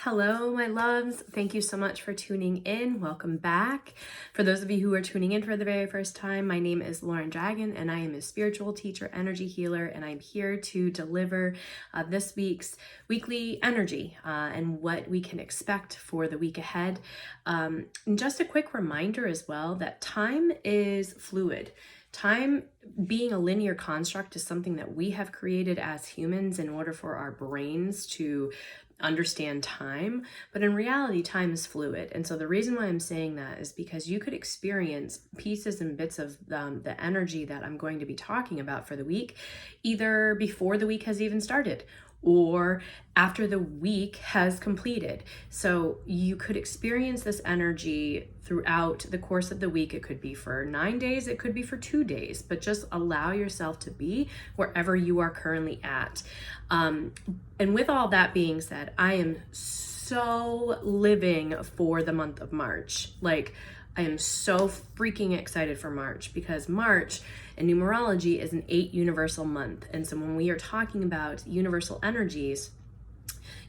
Hello, my loves. Thank you so much for tuning in. Welcome back. For those of you who are tuning in for the very first time, my name is Lauren Dragon, and I am a spiritual teacher, energy healer, and I'm here to deliver this week's weekly energy and what we can expect for the week ahead. And just a quick reminder as well that time is fluid. Time being a linear construct is something that we have created as humans in order for our brains to understand time, but in reality time is fluid. And so the reason why I'm saying that is because you could experience pieces and bits of the energy that I'm going to be talking about for the week either before the week has even started or after the week has completed. So you could experience this energy throughout the course of the week. It could be for 9 days, it could be for 2 days, but just allow yourself to be wherever you are currently at. And with all that being said, I am so living for the month of March. I am so freaking excited for March because March in numerology is an 8 universal month. And so when we are talking about universal energies,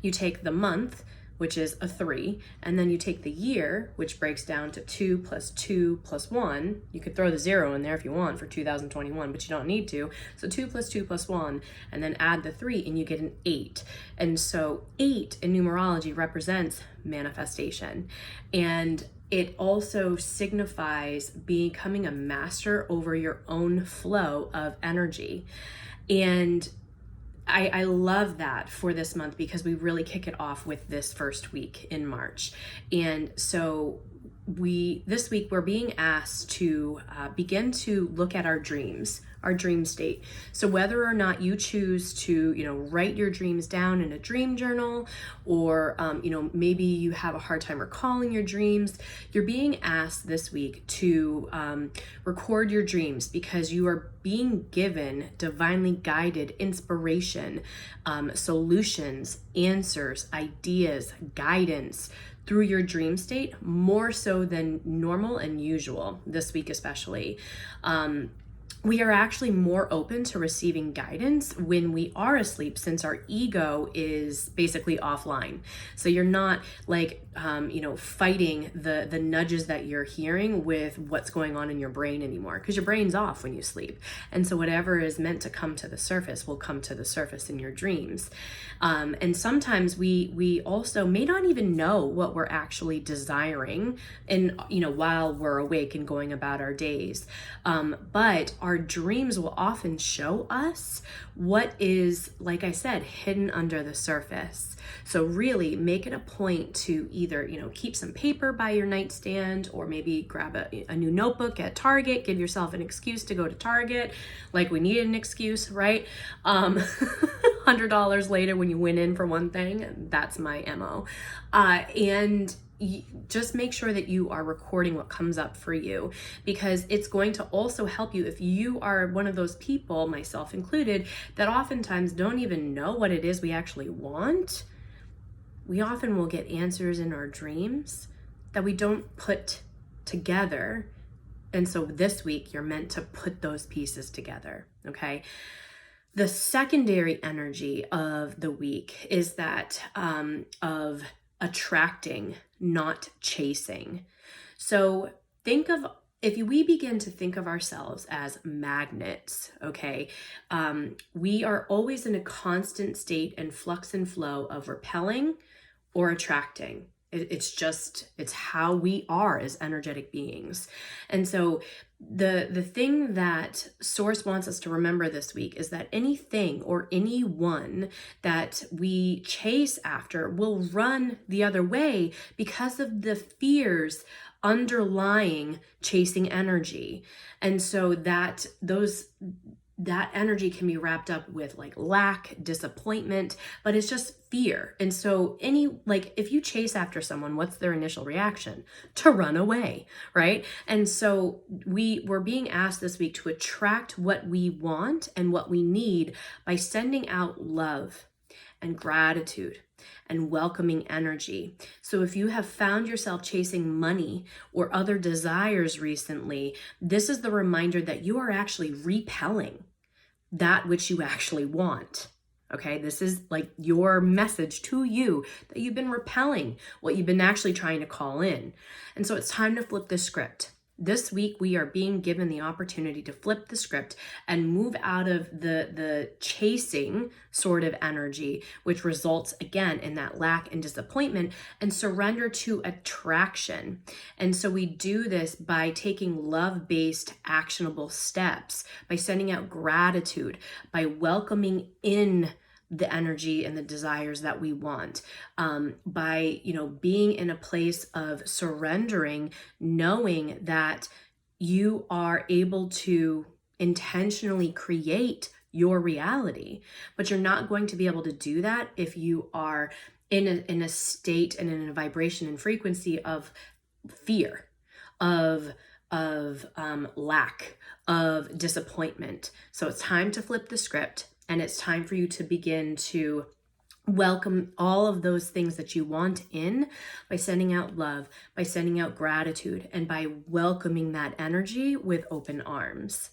you take the month, which is a 3, and then you take the year, which breaks down to 2 plus 2 plus 1. You could throw the 0 in there if you want for 2021, but you don't need to. So 2 plus 2 plus 1, and then add the 3, and you get an 8. And so 8 in numerology represents manifestation. And it also signifies becoming a master over your own flow of energy. And I love that for this month because we really kick it off with this first week in March. And so this week we're being asked to begin to look at our dreams, our dream state. So whether or not you choose to, write your dreams down in a dream journal, or, maybe you have a hard time recalling your dreams, you're being asked this week to record your dreams because you are being given divinely guided inspiration, solutions, answers, ideas, guidance through your dream state, more so than normal and usual this week especially. We are actually more open to receiving guidance when we are asleep, since our ego is basically offline. So you're not fighting the nudges that you're hearing with what's going on in your brain anymore, because your brain's off when you sleep. And so whatever is meant to come to the surface will come to the surface in your dreams. And sometimes we also may not even know what we're actually desiring while we're awake and going about our days. But our dreams will often show us what is, like I said, hidden under the surface. So really make it a point to either, keep some paper by your nightstand, or maybe grab a new notebook at Target, give yourself an excuse to go to Target, like we needed an excuse, right? $100 later when you went in for one thing, that's my MO. And just make sure that you are recording what comes up for you, because it's going to also help you if you are one of those people, myself included, that oftentimes don't even know what it is we actually want. We often will get answers in our dreams that we don't put together. And so this week you're meant to put those pieces together, okay? The secondary energy of the week is that of attracting, not chasing. So if we begin to think of ourselves as magnets, okay, we are always in a constant state and flux and flow of repelling or attracting. It's how we are as energetic beings. And so the thing that Source wants us to remember this week is that anything or anyone that we chase after will run the other way because of the fears underlying chasing energy. And so that energy can be wrapped up with lack, disappointment, but it's just fear. And so if you chase after someone, what's their initial reaction? To run away, right? And so we're being asked this week to attract what we want and what we need by sending out love and gratitude and welcoming energy. So if you have found yourself chasing money or other desires recently, this is the reminder that you are actually repelling that which you actually want. Okay, this is like your message to you that you've been repelling what you've been actually trying to call in. And so it's time to flip the script. This week, we are being given the opportunity to flip the script and move out of the chasing sort of energy, which results again in that lack and disappointment, and surrender to attraction. And so we do this by taking love-based actionable steps, by sending out gratitude, by welcoming in the energy and the desires that we want, by being in a place of surrendering, knowing that you are able to intentionally create your reality. But you're not going to be able to do that if you are in a state and in a vibration and frequency of fear, of lack, of disappointment. So it's time to flip the script, and it's time for you to begin to welcome all of those things that you want in by sending out love, by sending out gratitude, and by welcoming that energy with open arms.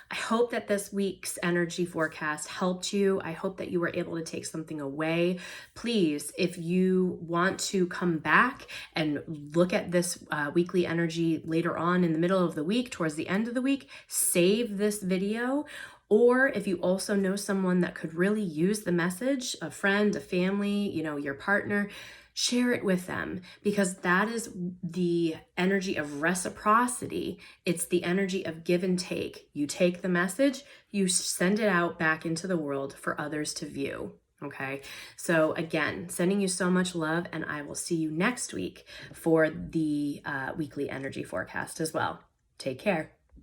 I hope that this week's energy forecast helped you. I hope that you were able to take something away. Please, if you want to come back and look at this weekly energy later on in the middle of the week, towards the end of the week, save this video. Or if you also know someone that could really use the message, a friend, a family, your partner, share it with them, because that is the energy of reciprocity. It's the energy of give and take. You take the message, you send it out back into the world for others to view. Okay, so again, sending you so much love, and I will see you next week for the weekly energy forecast as well. Take care.